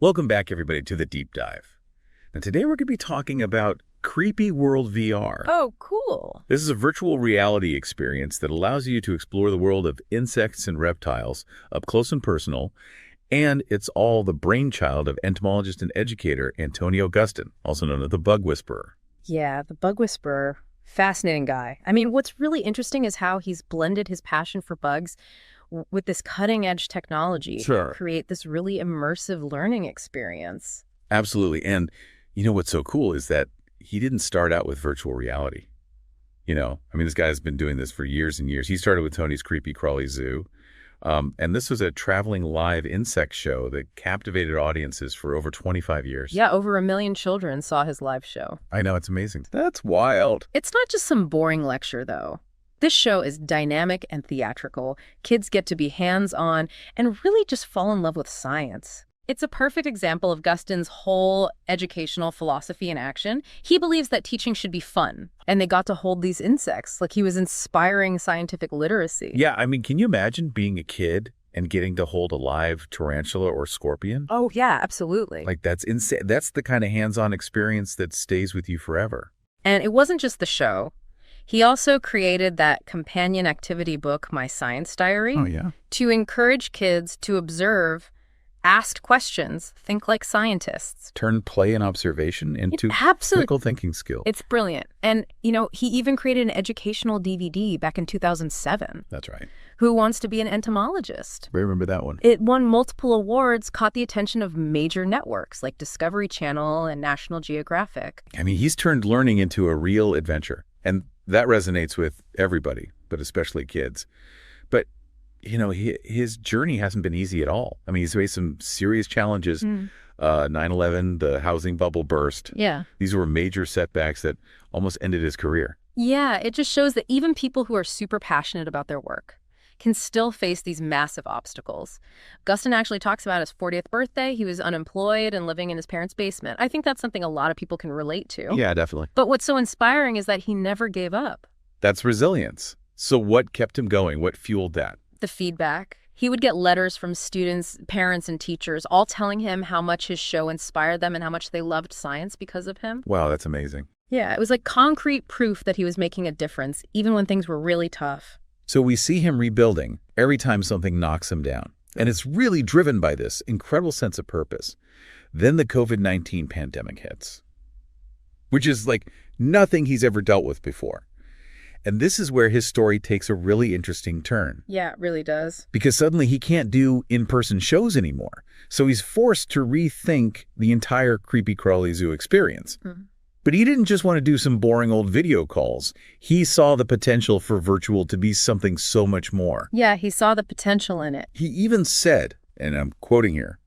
Welcome back, everybody, to the Deep Dive. And today we're going to be talking about Creepy World VR. Oh, cool. This is a virtual reality experience that allows you to explore the world of insects and reptiles up close and personal, and it's all the brainchild of entomologist and educator Antonio Gustin, also known as the Bug Whisperer. Yeah, the Bug Whisperer. Fascinating guy. I mean, what's really interesting is how he's blended his passion for bugs with this cutting-edge technology to create this really immersive learning experience. Absolutely. And you know what's so cool is that he didn't start out with virtual reality. This guy has been doing this for years and years. He started with Tony's Creepy Crawly Zoo. And this was a traveling live insect show that captivated audiences for over 25 years. Yeah, over 1 million children saw his live show. I know, it's amazing. That's wild. It's not just some boring lecture, though. This show is dynamic and theatrical. Kids get to be hands-on and really just fall in love with science. It's a perfect example of Gustin's whole educational philosophy in action. He believes that teaching should be fun, and they got to hold these insects like he was inspiring scientific literacy. Yeah, can you imagine being a kid and getting to hold a live tarantula or scorpion? Oh, yeah, absolutely. Like, that's insane. That's the kind of hands-on experience that stays with you forever. And it wasn't just the show. He also created that companion activity book, My Science Diary, to encourage kids to observe, ask questions, think like scientists. Turn play and observation into critical thinking skill. It's brilliant. And, he even created an educational DVD back in 2007. That's right. Who Wants to Be an Entomologist? I remember that one. It won multiple awards, caught the attention of major networks like Discovery Channel and National Geographic. He's turned learning into a real adventure. And that resonates with everybody, but especially kids. But his journey hasn't been easy at all. He's faced some serious challenges. 9/11, the housing bubble burst. Yeah. These were major setbacks that almost ended his career. Yeah, it just shows that even people who are super passionate about their work can still face these massive obstacles. Gustin actually talks about his 40th birthday. He was unemployed and living in his parents' basement. I think that's something a lot of people can relate to. Yeah, definitely. But what's so inspiring is that he never gave up. That's resilience. So what kept him going? What fueled that? The feedback. He would get letters from students, parents, and teachers, all telling him how much his show inspired them and how much they loved science because of him. Wow, that's amazing. Yeah, it was like concrete proof that he was making a difference, even when things were really tough. So we see him rebuilding every time something knocks him down. And it's really driven by this incredible sense of purpose. Then the COVID-19 pandemic hits, which is like nothing he's ever dealt with before. And this is where his story takes a really interesting turn. Yeah, it really does. Because suddenly he can't do in-person shows anymore. So he's forced to rethink the entire Creepy Crawly Zoo experience. But he didn't just want to do some boring old video calls. He saw the potential for virtual to be something so much more. Yeah, he saw the potential in it. He even said, and I'm quoting here,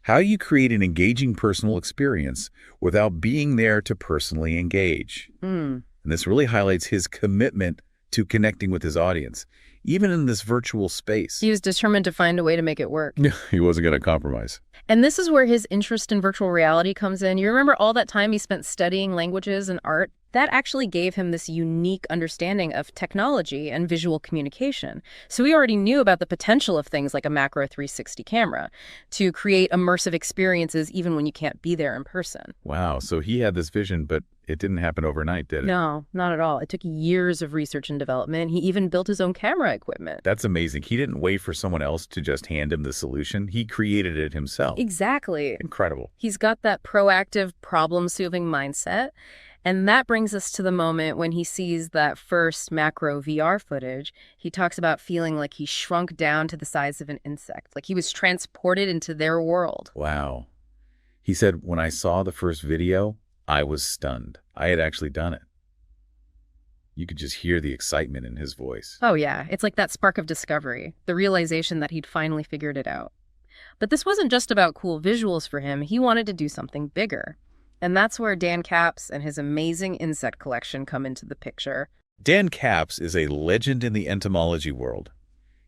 "How you create an engaging personal experience without being there to personally engage." And this really highlights his commitment to connecting with his audience, even in this virtual space. He was determined to find a way to make it work. He wasn't going to compromise. And this is where his interest in virtual reality comes in. You remember all that time he spent studying languages and art? That actually gave him this unique understanding of technology and visual communication. So he already knew about the potential of things like a macro 360 camera to create immersive experiences even when you can't be there in person. Wow. So he had this vision, but it didn't happen overnight, did it? No, not at all. It took years of research and development. He even built his own camera equipment. That's amazing. He didn't wait for someone else to just hand him the solution. He created it himself. Exactly. Incredible. He's got that proactive, problem-solving mindset. And that brings us to the moment when he sees that first macro VR footage. He talks about feeling like he shrunk down to the size of an insect, like he was transported into their world. Wow. He said, "When I saw the first video, I was stunned. I had actually done it." You could just hear the excitement in his voice. Oh, yeah. It's like that spark of discovery, the realization that he'd finally figured it out. But this wasn't just about cool visuals for him. He wanted to do something bigger. And that's where Dan Capps and his amazing insect collection come into the picture. Dan Capps is a legend in the entomology world.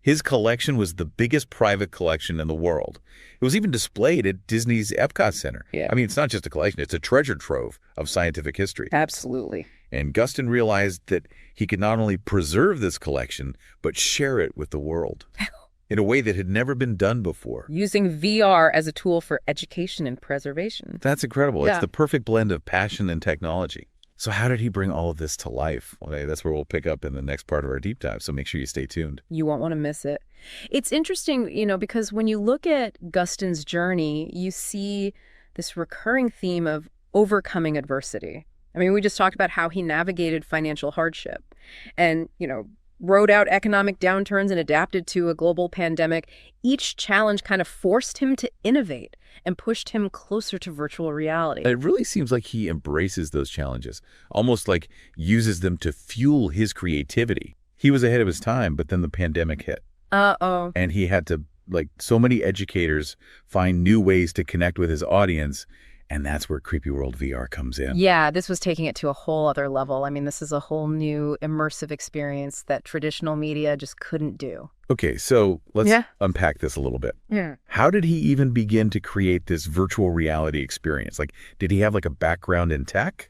His collection was the biggest private collection in the world. It was even displayed at Disney's Epcot Center. Yeah. It's not just a collection, it's a treasure trove of scientific history. Absolutely. And Gustin realized that he could not only preserve this collection, but share it with the world. in a way that had never been done before. Using VR as a tool for education and preservation. That's incredible. Yeah. It's the perfect blend of passion and technology. So how did he bring all of this to life? Well, that's where we'll pick up in the next part of our deep dive, so make sure you stay tuned. You won't want to miss it. It's interesting, because when you look at Gustin's journey, you see this recurring theme of overcoming adversity. I mean, we just talked about how he navigated financial hardship and, rode out economic downturns and adapted to a global pandemic. Each challenge kind of forced him to innovate and pushed him closer to virtual reality. It really seems like he embraces those challenges, almost like uses them to fuel his creativity. He was ahead of his time, but then the pandemic hit. Uh-oh. And he had to, like so many educators, find new ways to connect with his audience. And that's where Creepy World VR comes in. Yeah, this was taking it to a whole other level. I mean, this is a whole new immersive experience that traditional media just couldn't do. Okay, so let's unpack this a little bit. Yeah. How did he even begin to create this virtual reality experience? Like, did he have like a background in tech?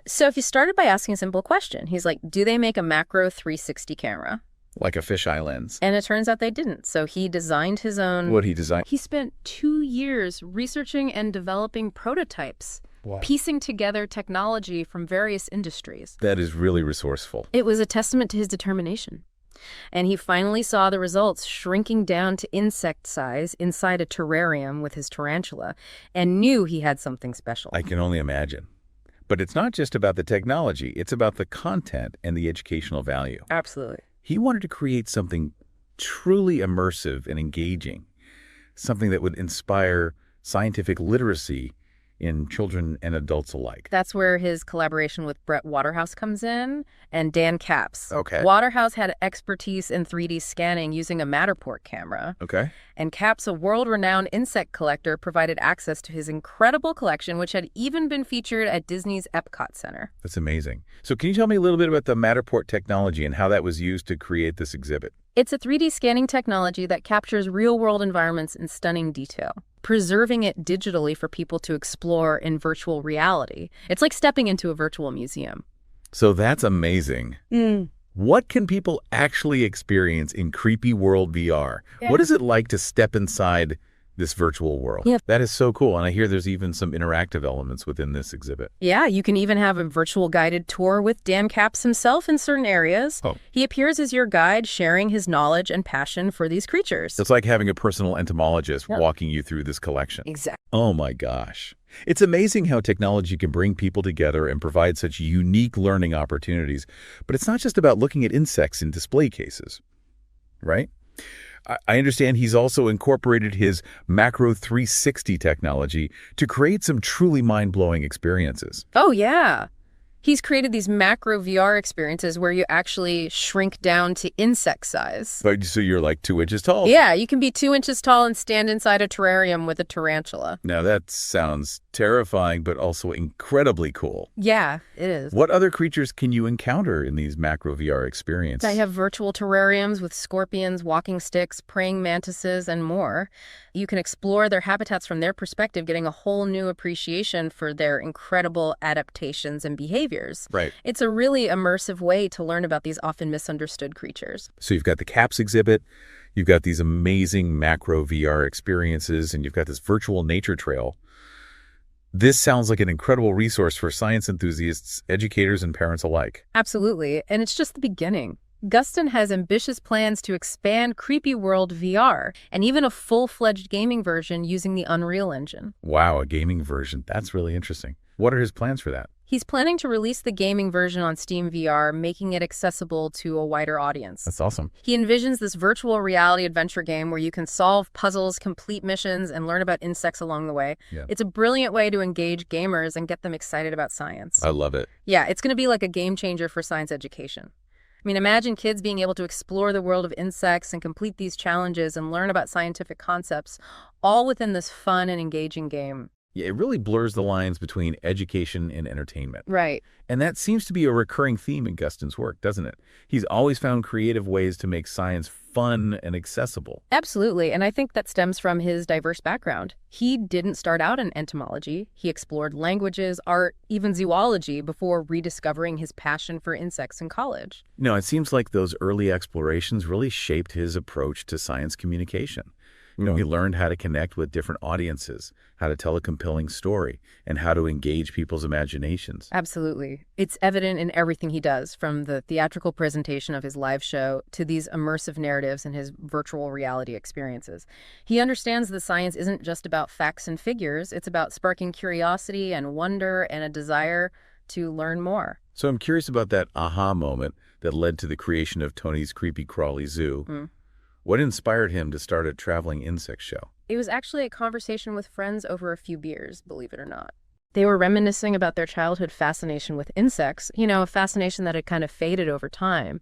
So if you started by asking a simple question, he's like, do they make a macro 360 camera? Like a fisheye lens. And it turns out they didn't. So he designed his own. What he designed? He spent 2 years researching and developing prototypes, Wow. piecing together technology from various industries. That is really resourceful. It was a testament to his determination. And he finally saw the results shrinking down to insect size inside a terrarium with his tarantula and knew he had something special. I can only imagine. But it's not just about the technology. It's about the content and the educational value. Absolutely. He wanted to create something truly immersive and engaging, something that would inspire scientific literacy in children and adults alike. That's where his collaboration with Brett Waterhouse comes in and Dan Capps. Okay. Waterhouse had expertise in 3D scanning using a Matterport camera. Okay. And Capps, a world-renowned insect collector, provided access to his incredible collection, which had even been featured at Disney's Epcot Center. That's amazing. So can you tell me a little bit about the Matterport technology and how that was used to create this exhibit? It's a 3D scanning technology that captures real-world environments in stunning detail, preserving it digitally for people to explore in virtual reality. It's like stepping into a virtual museum. So that's amazing. What can people actually experience in Creepy World VR? Yeah. What is it like to step inside this virtual world? Yeah. That is so cool. And I hear there's even some interactive elements within this exhibit. Yeah, you can even have a virtual guided tour with Dan Capps himself in certain areas. Oh. He appears as your guide, sharing his knowledge and passion for these creatures. It's like having a personal entomologist walking you through this collection. Exactly. Oh my gosh. It's amazing how technology can bring people together and provide such unique learning opportunities. But it's not just about looking at insects in display cases, right? I understand he's also incorporated his Macro 360 technology to create some truly mind-blowing experiences. Oh, yeah. He's created these macro VR experiences where you actually shrink down to insect size. So you're like 2 inches tall? Yeah, you can be 2 inches tall and stand inside a terrarium with a tarantula. Now that sounds terrifying, but also incredibly cool. Yeah, it is. What other creatures can you encounter in these macro VR experiences? I have virtual terrariums with scorpions, walking sticks, praying mantises, and more. You can explore their habitats from their perspective, getting a whole new appreciation for their incredible adaptations and behaviors. Right. It's a really immersive way to learn about these often misunderstood creatures. So you've got the Capps exhibit, you've got these amazing macro VR experiences, and you've got this virtual nature trail. This sounds like an incredible resource for science enthusiasts, educators, and parents alike. Absolutely. And it's just the beginning. Gustin has ambitious plans to expand Creepy World VR and even a full-fledged gaming version using the Unreal Engine. Wow, a gaming version. That's really interesting. What are his plans for that? He's planning to release the gaming version on Steam VR, making it accessible to a wider audience. That's awesome. He envisions this virtual reality adventure game where you can solve puzzles, complete missions, and learn about insects along the way. Yeah. It's a brilliant way to engage gamers and get them excited about science. I love it. Yeah, it's going to be like a game changer for science education. I mean, imagine kids being able to explore the world of insects and complete these challenges and learn about scientific concepts, all within this fun and engaging game. Yeah, it really blurs the lines between education and entertainment. Right. And that seems to be a recurring theme in Gustin's work, doesn't it? He's always found creative ways to make science fun and accessible. Absolutely, and I think that stems from his diverse background. He didn't start out in entomology. He explored languages, art, even zoology before rediscovering his passion for insects in college. No, it seems like those early explorations really shaped his approach to science communication. He learned how to connect with different audiences, how to tell a compelling story, and how to engage people's imaginations. Absolutely. It's evident in everything he does, from the theatrical presentation of his live show to these immersive narratives and his virtual reality experiences. He understands that science isn't just about facts and figures. It's about sparking curiosity and wonder and a desire to learn more. So I'm curious about that aha moment that led to the creation of Tony's Creepy Crawly Zoo. What inspired him to start a traveling insect show? It was actually a conversation with friends over a few beers, believe it or not. They were reminiscing about their childhood fascination with insects, a fascination that had kind of faded over time.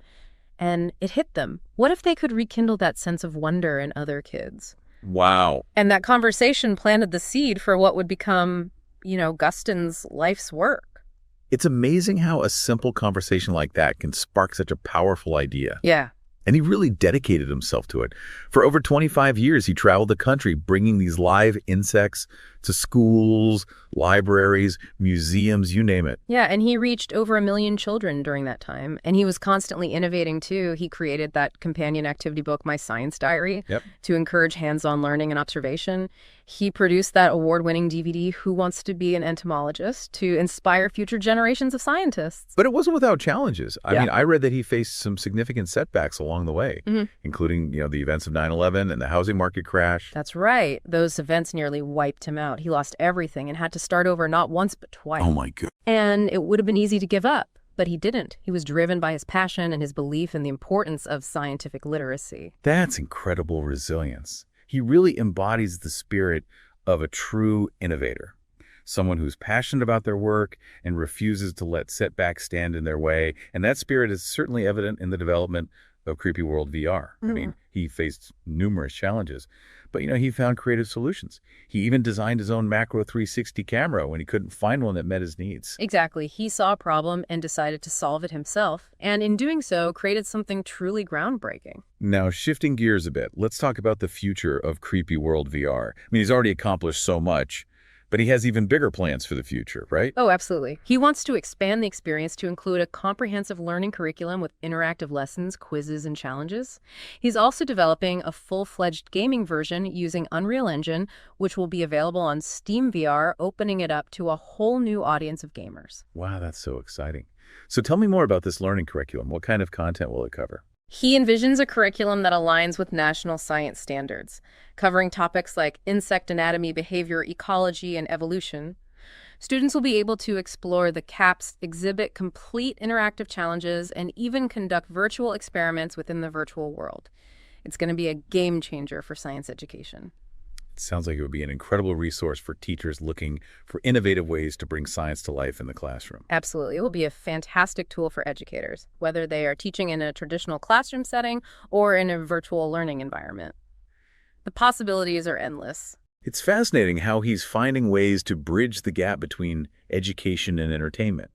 And it hit them. What if they could rekindle that sense of wonder in other kids? Wow. And that conversation planted the seed for what would become, Gustin's life's work. It's amazing how a simple conversation like that can spark such a powerful idea. Yeah. And he really dedicated himself to it. For over 25 years, he traveled the country bringing these live insects to schools, libraries, museums, you name it. Yeah, and he reached over 1 million children during that time. And he was constantly innovating, too. He created that companion activity book, My Science Diary, to encourage hands-on learning and observation. He produced that award-winning DVD, Who Wants to Be an Entomologist, to inspire future generations of scientists. But it wasn't without challenges. I mean, I read that he faced some significant setbacks along the way, including, the events of 9/11 and the housing market crash. That's right. Those events nearly wiped him out. He lost everything and had to start over not once but twice. Oh, my God. And it would have been easy to give up, but he didn't. He was driven by his passion and his belief in the importance of scientific literacy. That's incredible resilience. He really embodies the spirit of a true innovator, someone who's passionate about their work and refuses to let setbacks stand in their way. And that spirit is certainly evident in the development of Creepy World VR. I mean, he faced numerous challenges, but, he found creative solutions. He even designed his own macro 360 camera when he couldn't find one that met his needs. Exactly. He saw a problem and decided to solve it himself, and in doing so, created something truly groundbreaking. Now, shifting gears a bit, let's talk about the future of Creepy World VR. I mean, he's already accomplished so much, but he has even bigger plans for the future, right? Oh, absolutely. He wants to expand the experience to include a comprehensive learning curriculum with interactive lessons, quizzes, and challenges. He's also developing a full-fledged gaming version using Unreal Engine, which will be available on Steam VR, opening it up to a whole new audience of gamers. Wow, that's so exciting. So tell me more about this learning curriculum. What kind of content will it cover? He envisions a curriculum that aligns with national science standards, covering topics like insect anatomy, behavior, ecology, and evolution. Students will be able to explore the CAPS, exhibit complete interactive challenges, and even conduct virtual experiments within the virtual world. It's going to be a game changer for science education. It sounds like it would be an incredible resource for teachers looking for innovative ways to bring science to life in the classroom. Absolutely. It will be a fantastic tool for educators, whether they are teaching in a traditional classroom setting or in a virtual learning environment. The possibilities are endless. It's fascinating how he's finding ways to bridge the gap between education and entertainment.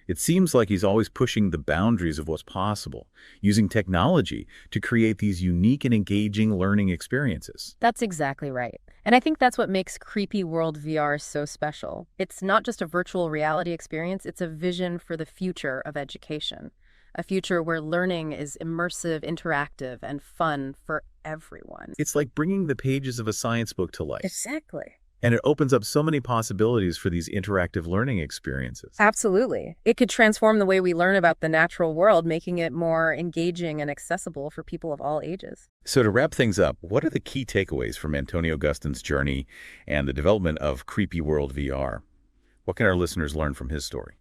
It seems like he's always pushing the boundaries of what's possible, using technology to create these unique and engaging learning experiences. That's exactly right. And I think that's what makes Creepy World VR so special. It's not just a virtual reality experience, it's a vision for the future of education. A future where learning is immersive, interactive, and fun for everyone. It's like bringing the pages of a science book to life. Exactly. And it opens up so many possibilities for these interactive learning experiences. Absolutely. It could transform the way we learn about the natural world, making it more engaging and accessible for people of all ages. So to wrap things up, what are the key takeaways from Antonio Gustin's journey and the development of Creepy World VR? What can our listeners learn from his story?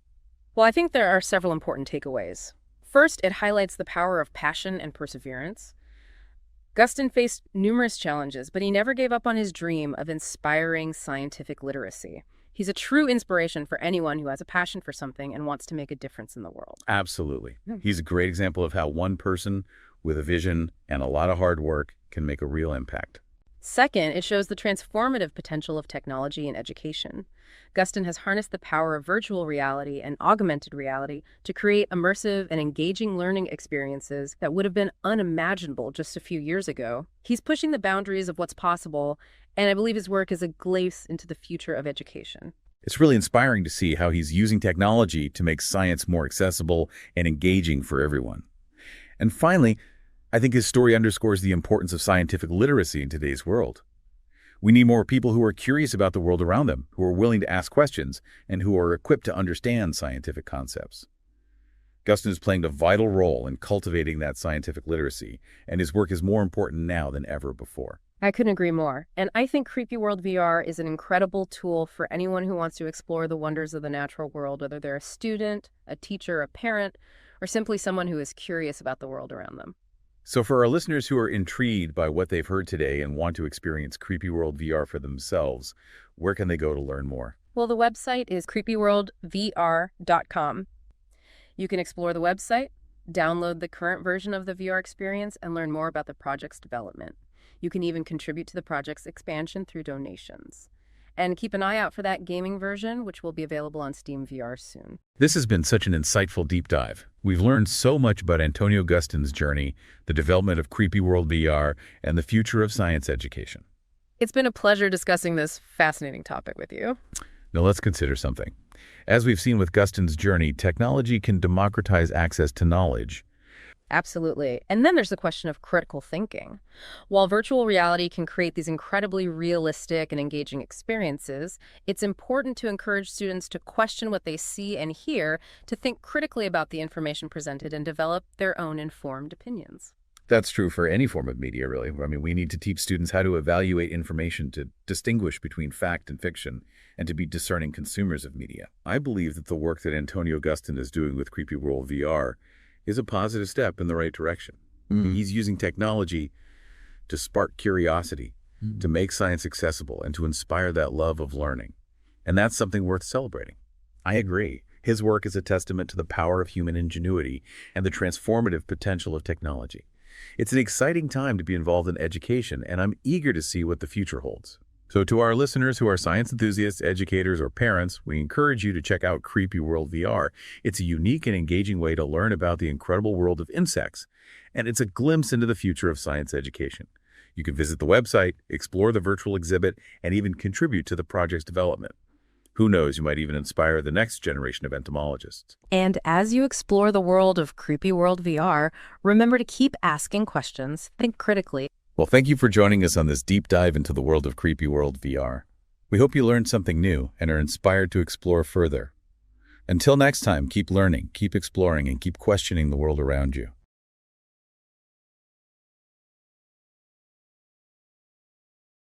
Well, I think there are several important takeaways. First, it highlights the power of passion and perseverance. Gustin faced numerous challenges, but he never gave up on his dream of inspiring scientific literacy. He's a true inspiration for anyone who has a passion for something and wants to make a difference in the world. Absolutely. He's a great example of how one person with a vision and a lot of hard work can make a real impact. Second, it shows the transformative potential of technology in education. Gustin has harnessed the power of virtual reality and augmented reality to create immersive and engaging learning experiences that would have been unimaginable just a few years ago. He's pushing the boundaries of what's possible, and I believe his work is a glimpse into the future of education. It's really inspiring to see how he's using technology to make science more accessible and engaging for everyone. And finally, I think his story underscores the importance of scientific literacy in today's world. We need more people who are curious about the world around them, who are willing to ask questions, and who are equipped to understand scientific concepts. Gustin is playing a vital role in cultivating that scientific literacy, and his work is more important now than ever before. I couldn't agree more. And I think Creepy World VR is an incredible tool for anyone who wants to explore the wonders of the natural world, whether they're a student, a teacher, a parent, or simply someone who is curious about the world around them. So for our listeners who are intrigued by what they've heard today and want to experience Creepy World VR for themselves, where can they go to learn more? Well, the website is creepyworldvr.com. You can explore the website, download the current version of the VR experience, and learn more about the project's development. You can even contribute to the project's expansion through donations. And keep an eye out for that gaming version, which will be available on Steam VR soon. This has been such an insightful deep dive. We've learned so much about Antonio Gustin's journey, the development of Creepy World VR, and the future of science education. It's been a pleasure discussing this fascinating topic with you. Now let's consider something. As we've seen with Gustin's journey, technology can democratize access to knowledge. Absolutely. And then there's the question of critical thinking. While virtual reality can create these incredibly realistic and engaging experiences, it's important to encourage students to question what they see and hear, to think critically about the information presented, and develop their own informed opinions. That's true for any form of media, really. I mean, we need to teach students how to evaluate information, to distinguish between fact and fiction, and to be discerning consumers of media. I believe that the work that Antonio Gustin is doing with Creepy World VR is a positive step in the right direction. He's using technology to spark curiosity, to make science accessible, and to inspire that love of learning. And that's something worth celebrating. I agree. His work is a testament to the power of human ingenuity and the transformative potential of technology. It's an exciting time to be involved in education, and I'm eager to see what the future holds. So to our listeners who are science enthusiasts, educators, or parents, we encourage you to check out Creepy World VR. It's a unique and engaging way to learn about the incredible world of insects, and it's a glimpse into the future of science education. You can visit the website, explore the virtual exhibit, and even contribute to the project's development. Who knows, you might even inspire the next generation of entomologists. And as you explore the world of Creepy World VR, remember to keep asking questions, think critically. Well, thank you for joining us on this deep dive into the world of Creepy World VR. We hope you learned something new and are inspired to explore further. Until next time, keep learning, keep exploring, and keep questioning the world around you.